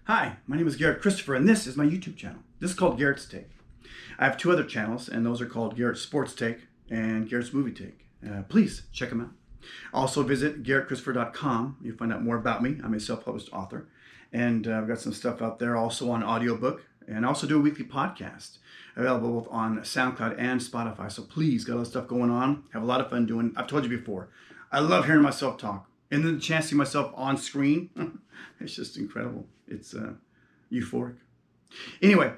Hi, my name is Garrett Christopher, and this is my YouTube channel. This is called Garrett's Take. I have two other channels, and those are called Garrett's Sports Take and Garrett's Movie Take. Please check them out. Also visit Garet.2.com. You'll find out more about me. I'm a self-published author, and I've got some stuff out there also on audiobook, and I also do a weekly podcast available both on SoundCloud and Spotify. So please, got a lot of stuff going on. Have a lot of fun doing. I've told you before, I love hearing myself talk, and then the chance to see myself on screen. It's just incredible. It's euphoric. Anyway,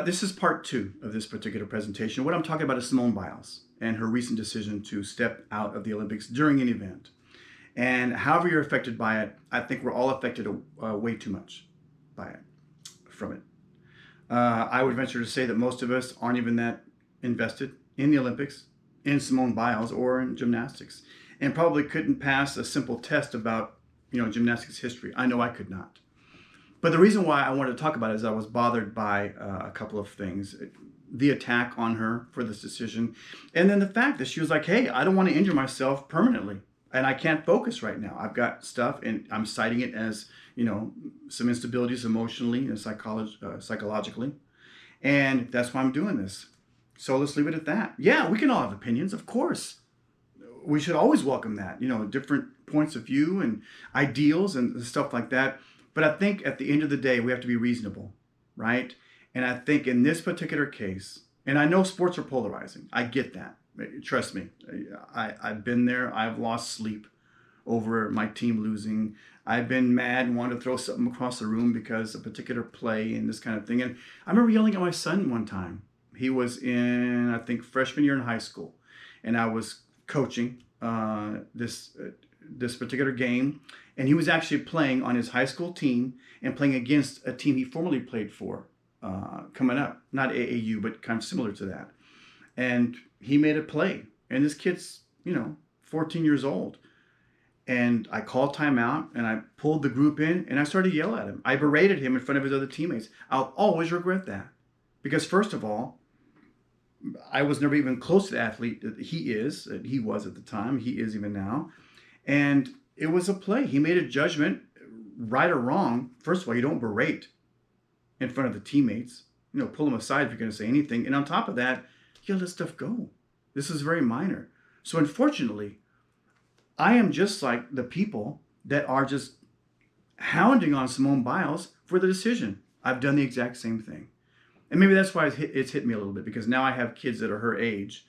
this is part 2 of this particular presentation. What I'm talking about is Simone Biles and her recent decision to step out of the Olympics during an event. And however you're affected by it, I think we're all affected way too much from it. I would venture to say that most of us aren't even that invested in the Olympics, in Simone Biles, or in gymnastics, and probably couldn't pass a simple test about gymnastics history. I know I could not. But the reason why I wanted to talk about it is I was bothered by a couple of things. The attack on her for this decision, and then the fact that she was like, hey, I don't want to injure myself permanently, and I can't focus right now. I've got stuff, and I'm citing it as, some instabilities emotionally and psychologically, and that's why I'm doing this. So let's leave it at that. Yeah, we can all have opinions, of course. We should always welcome that, different points of view and ideals and stuff like that. But I think at the end of the day, we have to be reasonable, right? And I think in this particular case, and I know sports are polarizing. I get that. Trust me. I've been there. I've lost sleep over my team losing. I've been mad and wanted to throw something across the room because of a particular play and this kind of thing. And I remember yelling at my son one time. He was in, I think, freshman year in high school. And I was coaching this particular game, and he was actually playing on his high school team and playing against a team he formerly played for coming up, not AAU, but kind of similar to that. And he made a play, and this kid's 14 years old, and I called timeout, and I pulled the group in, and I started to yell at him. I berated him in front of his other teammates. I'll always regret that, because first of all, I was never even close to the athlete that he was at the time, he is even now. And it was a play. He made a judgment, right or wrong. First of all, you don't berate in front of the teammates. Pull them aside if you're going to say anything. And on top of that, you let stuff go. This is very minor. So unfortunately, I am just like the people that are just hounding on Simone Biles for the decision. I've done the exact same thing. And maybe that's why it's hit me a little bit, because now I have kids that are her age.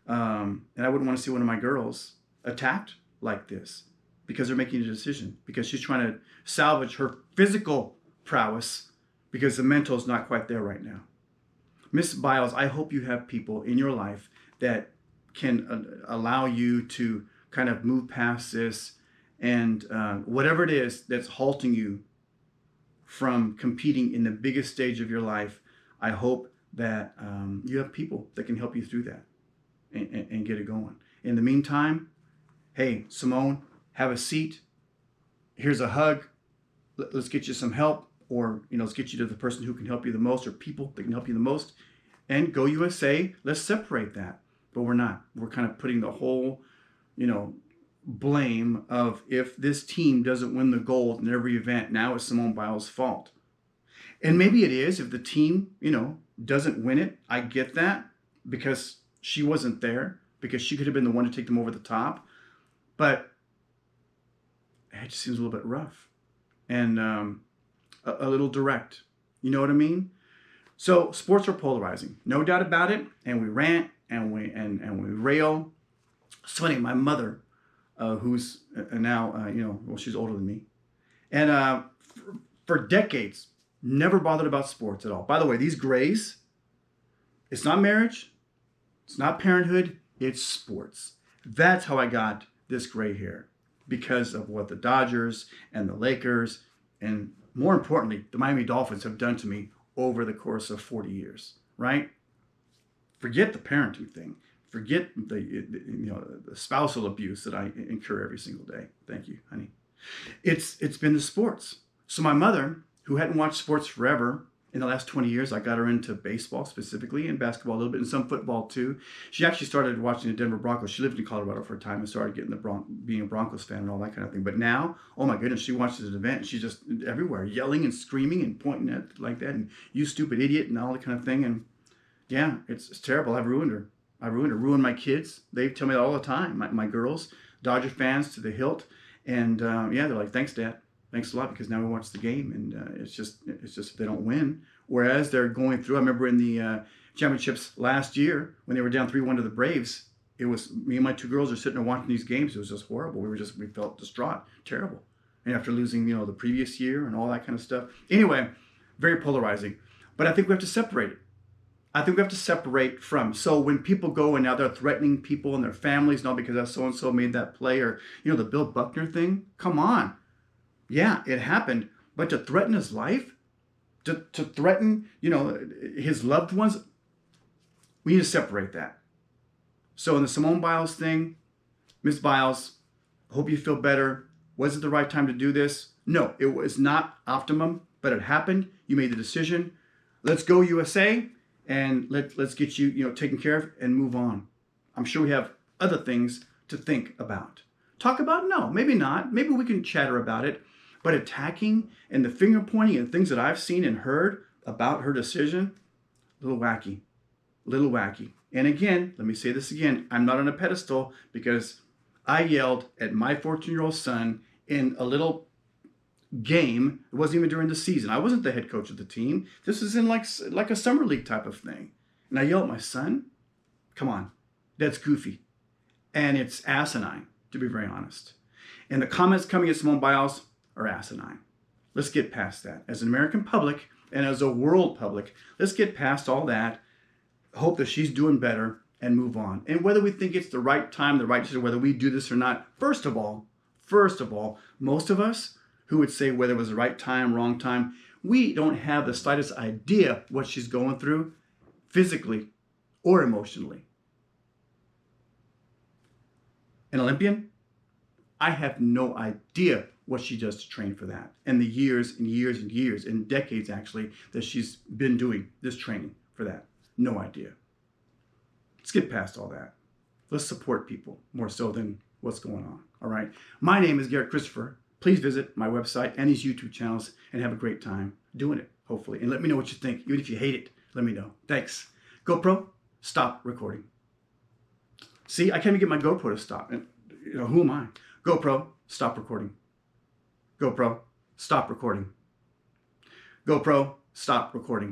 And I wouldn't want to see one of my girls attacked like this because they're making a decision, because she's trying to salvage her physical prowess because the mental is not quite there right now. Miss Biles, I hope you have people in your life that can allow you to kind of move past this and whatever it is that's halting you from competing in the biggest stage of your life. I hope that you have people that can help you through that and get it going. In the meantime, hey, Simone, have a seat. Here's a hug. Let's get you some help, or let's get you to the person who can help you the most, or people that can help you the most. And go USA. Let's separate that. But we're not. We're kind of putting the whole, blame of if this team doesn't win the gold in every event, now it's Simone Biles' fault. And maybe it is if the team, doesn't win it. I get that, because she wasn't there, because she could have been the one to take them over the top. But it just seems a little bit rough and a little direct. You know what I mean? So sports are polarizing, no doubt about it. And we rant and we rail. It's funny, my mother, who's now, she's older than me, and for decades, never bothered about sports at all. By the way, these grays, it's not marriage, it's not parenthood, it's sports. That's how I got this gray hair, because of what the Dodgers and the Lakers, and more importantly, the Miami Dolphins have done to me over the course of 40 years, right? Forget the parenting thing. Forget the spousal abuse that I incur every single day. Thank you, honey. It's been the sports. So my mother, who hadn't watched sports forever, in the last 20 years, I got her into baseball specifically, and basketball a little bit, and some football too. She actually started watching the Denver Broncos. She lived in Colorado for a time and started getting being a Broncos fan and all that kind of thing. But now, oh my goodness, she watches an event and she's just everywhere, yelling and screaming and pointing at it like that, and you stupid idiot and all that kind of thing. And yeah, it's terrible. I've ruined her. Ruined my kids. They tell me that all the time. My girls, Dodger fans to the hilt, and yeah, they're like, "Thanks, Dad. Thanks a lot," because now we watch the game, and it's just if they don't win. Whereas they're going through. I remember in the championships last year when they were down 3-1 to the Braves. It was me and my two girls are sitting there watching these games. It was just horrible. We felt distraught, terrible. And after losing, the previous year and all that kind of stuff. Anyway, very polarizing. But I think we have to separate it. I think we have to separate from. So when people go and now they're threatening people and their families, not because that so-and-so made that play, or, the Bill Buckner thing, come on. Yeah, it happened. But to threaten his life, to threaten, his loved ones, we need to separate that. So in the Simone Biles thing, Ms. Biles, I hope you feel better. Was it the right time to do this? No, it was not optimum, but it happened. You made the decision. Let's go USA, and let's get you, taken care of and move on. I'm sure we have other things to think about. Talk about? No, maybe not. Maybe we can chatter about it. But attacking and the finger pointing and things that I've seen and heard about her decision, a little wacky. And again, let me say this again. I'm not on a pedestal because I yelled at my 14-year-old son in a little game. It wasn't even during the season. I wasn't the head coach of the team. This was in like a summer league type of thing. And I yelled at my son. Come on. That's goofy. And it's asinine, to be very honest. And the comments coming at Simone Biles are asinine. Let's get past that. As an American public and as a world public, let's get past all that. Hope that she's doing better and move on. And whether we think it's the right time, the right decision, whether we do this or not, first of all, most of us who would say whether it was the right time, wrong time, we don't have the slightest idea what she's going through physically or emotionally. An Olympian, I have no idea what she does to train for that, and the years and years and years and decades actually that she's been doing this training for that. No idea. Let's get past all that. Let's support people more so than what's going on. All right. My name is Garet Christopher. Please visit my website and these YouTube channels and have a great time doing it, hopefully. And let me know what you think. Even if you hate it, let me know. Thanks. GoPro, stop recording. See, I can't even get my GoPro to stop. And who am I? GoPro, stop recording. GoPro, stop recording. GoPro, stop recording.